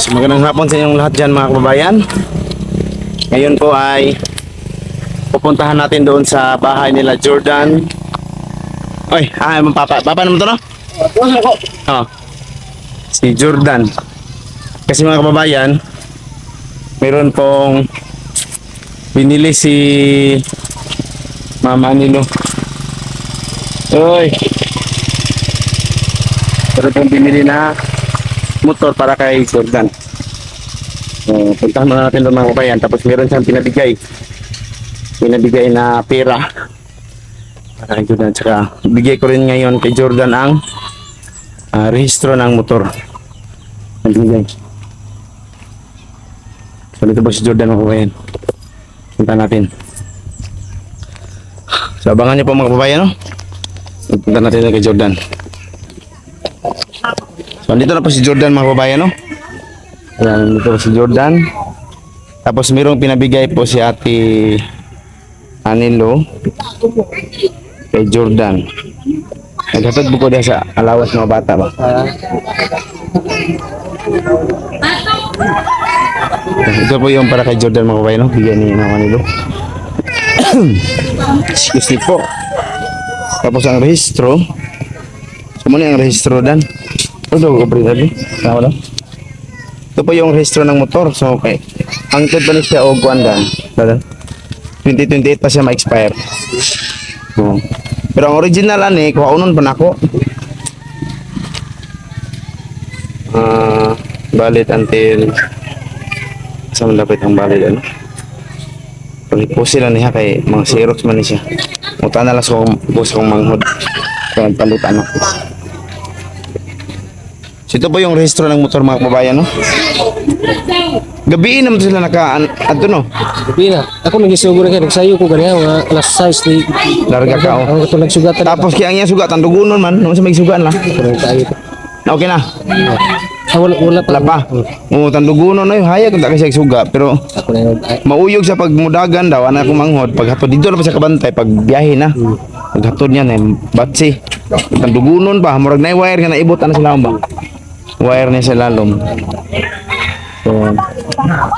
So, magandang hapon sa inyong lahat dyan mga kababayan. Ngayon po ay pupuntahan natin doon sa bahay nila Jordan. Oy, papa naman to no? Oh, si Jordan. Kasi mga kababayan, mayroon pong binili si Mama Nilo. Oy, mayroon pong binili na motor para kay Jordan. So, puntahan muna natin doon mga kababayan. Tapos meron siyang pinabigay na pera para kay Jordan. Tsaka bigay ko rin ngayon kay Jordan ang rehistro ng motor. Nagbigay. So dito ba si Jordan mga kababayan? Punta natin. So abangan niyo po mga kababayan, no? Punta natin kay Jordan. So dito na po si Jordan mga kababayan, no? Ayan, dito si Jordan. Tapos mayroong pinabigay po si Ate Anilo kay Jordan. Naghatod buko dia sa alawas ng mga bata ba? Ito po yung para kay Jordan mga kababayan, no? Bigyan ni Mama Anilo. Excuse me po. Tapos ang rehistro. So muna ang rehistro dan. Ito ko pre sabi. Tama daw. Ito po yung rehistro ng motor. So, okay. Ang tod pa niya o guandan. 2028 pa siya ma-expire. So, pero ang original ani, kuha unon pa nako. Valid until saan dapat ang valid ano? Palipusi lang niya kay mga Xerox man ni siya. Muta na lang sa kong manghod. Kaya palutan ako. So ito po yung rehistro ng motor mga kababayan, no? Gabiin naman sila naka-adto, no? Gabi na. Ako nagisuguro kayo. Nagsayo ko ganyan. Mga alas 6 ni... Larga ka, oh. Ang ito nagsugatan. Tapos kaya niya sugatan, dugunon man. Nung sa may sugaan lang. Okay na. Wala Wala pa. Oo, tandugunon na yun. Hayag kung tak siya suga. Pero Ako na yun. mauyog sa pagmudagan daw. Anak kong manghod. Paghatod dito na pa siya kabantay. Pag biyahe na. Paghatod niya na batsi. Tandugunon pa. Murag na yung wire nga naibot. Ano sila ba? Wire niya sa lalom. So,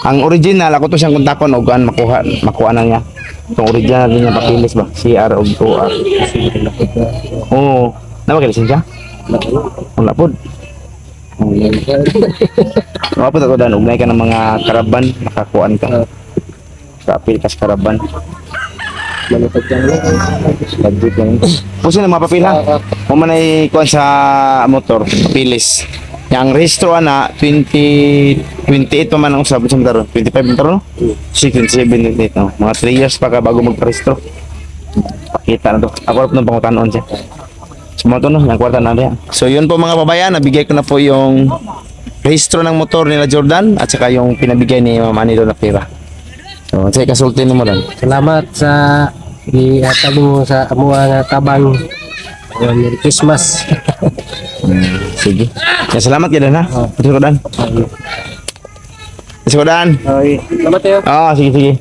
ang original ako to siyang kontakon og makuha na niya. Itong original din niya papilis ba? CR o 2R. Oo. Nawa kay lisensya? Wala po. Wala po ako dan. Ugnay ka ng mga karaban. Makakuan ka. Kapil ka sa karaban. Budget lang. Pusin na mga papil ha. Kung man ay kuhan sa motor, papilis. Yang rehistro ana 28 pa man ang usab sa motor. 25 motor no? 27 no. Mga 3 years pa ka bago magparehistro. Pakita na to. Ako rin nung pangutanon siya. Sumo to no, yung kwarta na rin. So yun po mga babayan, nabigay ko na po yung rehistro ng motor nila Jordan at saka yung pinabigay ni Mama Anilo na pera. So, say kasultin mo lang. Salamat sa ihatag mo sa amuha nga tabang. Merry Christmas. Sige. Ya, salamat ka Dan ha. Pati ko Dan. Pati ko Dan. Okay. Salamat tayo. Sige.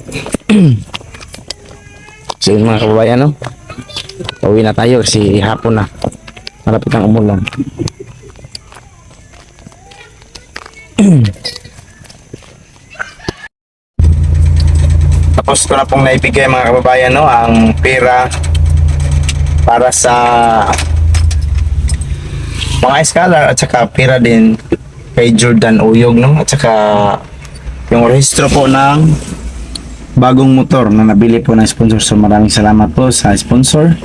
So yun mga kababayan, no? Pauwi na tayo kasi hapon na. Malapit ang umulan. Tapos ko na pong naibigay mga kababayan, no? Ang pera para sa mga scholar at saka pera din kay Jordan Uyog, no? At saka yung rehistro po ng bagong motor na nabili po ng sponsor. So maraming salamat po sa sponsor.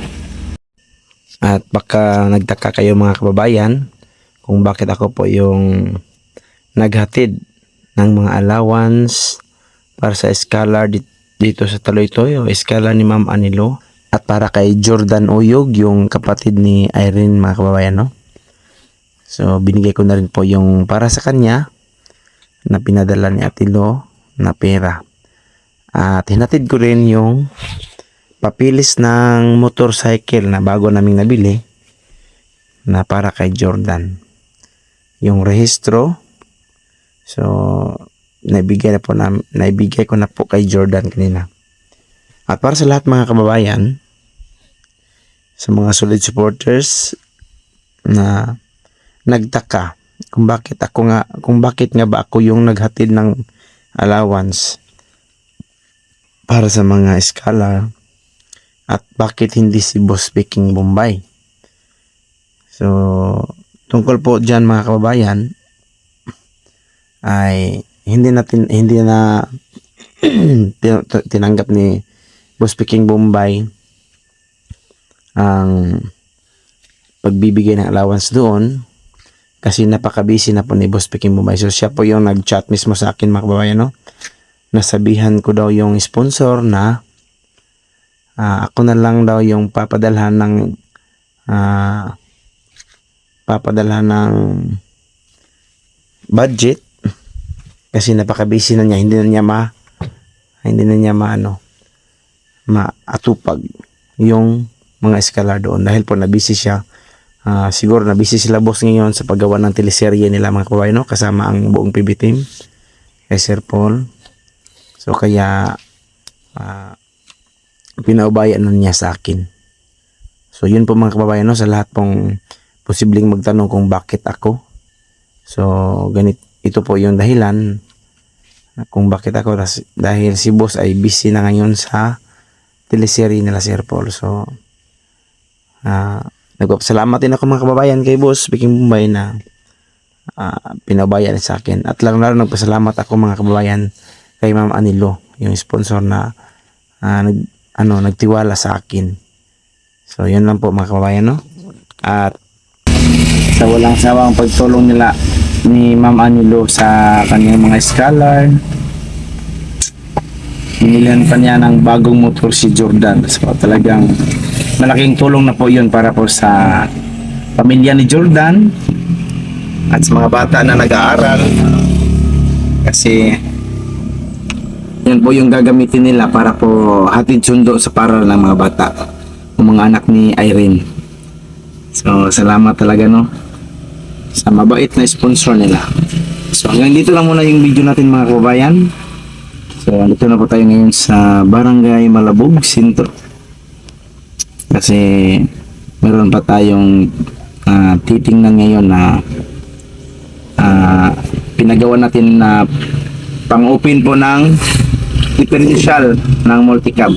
At baka nagtaka kayo mga kababayan kung bakit ako po yung naghatid ng mga allowance para sa scholar dito sa Taloytoy o scholar ni Ma'am Anilo at para kay Jordan Uyog, yung kapatid ni Irene mga kababayan, no? So binigay ko na rin po yung para sa kanya na pinadala ni Atilo na pera. At hinatid ko rin yung papilis ng motorcycle na bago naming nabili na para kay Jordan. Yung rehistro. So naibigay ko na po kay Jordan kanina. At para sa lahat mga kababayan, sa mga solid supporters na nagtaka kung bakit nga ba ako yung naghatid ng allowance para sa mga scholar at bakit hindi si Boss Viking Bombay. So, tungkol po dyan mga kababayan, ay hindi na tinanggap ni Boss Viking Bombay ang pagbibigay ng allowance doon kasi napaka-busy na po ni Boss Viking Bombay. So, siya po yung nag-chat mismo sa akin mga kababayan, no? Nasabihan ko daw yung sponsor na ako na lang daw yung papadalhan ng budget kasi napaka-busy na niya, hindi na niya maatupag yung mga eskalar doon dahil po na-busy siya. Siguro na-busy sila boss ngayon sa paggawa ng teleserye nila mga kababayan, no? Kasama ang buong PB team kay Sir Paul. So kaya pinaubayan na niya sa akin. So yun po mga kababayan, no? Sa lahat pong posibleng magtanong kung bakit ako. So ito po yung dahilan kung bakit ako, dahil si boss ay busy na ngayon sa teleserye nila Sir Paul. So nagpapasalamat din ako mga kababayan kay Boss Viking Bombay na pinabayan sa akin. At lalo nagpasalamat ako mga kababayan kay Ma'am Anilo, yung sponsor na nagtiwala sa akin. So yun lang po mga kababayan, no? At sa walang sawang pagtulong nila ni Ma'am Anilo sa kanyang mga scholar, binilihan pa niya ng bagong motor si Jordan. So talagang malaking tulong na po yun para po sa pamilya ni Jordan at sa mga bata na nag-aaral, kasi yan po yung gagamitin nila para po hatid sundo sa paral ng mga bata, ng mga anak ni Irene. So salamat talaga, no, sa mabait na sponsor nila. So hanggang dito lang muna yung video natin mga kababayan. So dito na po tayo ngayon sa Barangay Malabog, Sintro. Kasi meron pa tayong titingnan ngayon na pinagawa natin na pang-open po ng differential ng multicab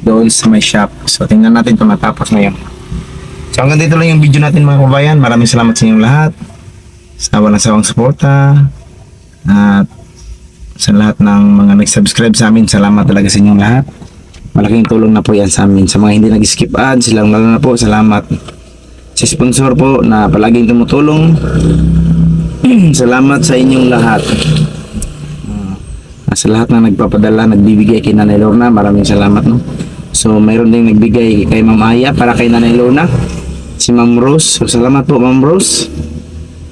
doon sa may shop. So tingnan natin kung matapos ngayon. So hanggang dito lang yung video natin mga kababayan. Maraming salamat sa inyong lahat sa walang sawang suporta at sa lahat ng mga nag-subscribe sa amin. Salamat talaga sa inyong lahat. Malaking tulong na po yan sa amin. Sa mga hindi nag-skip ads, silang lalo na po, salamat. Sa sponsor po na palaging tumutulong, salamat sa inyong lahat. Sa lahat na nagpapadala, nagbibigay kay Nanay Lorna, maraming salamat, no? So mayroon ding nagbigay kay Ma'am Aya para kay Nanay Lorna, si Ma'am Rose. So salamat po Ma'am Rose.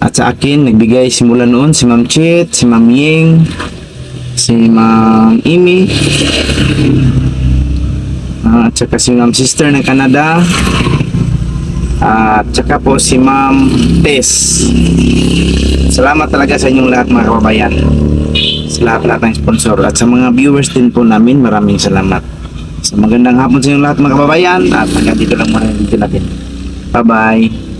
At sa akin nagbigay simula noon si Ma'am Chit, si Ma'am Ying, si Ma'am Imi, at saka si Ma'am Sister ng Canada, at saka po si Ma'am Tess. Salamat talaga sa inyong lahat mga kababayan, sa lahat ng sponsor at sa mga viewers din po namin, maraming salamat. So magandang hapon sa inyong lahat mga kababayan, at hanggang dito lang muna yung video natin. Bye bye.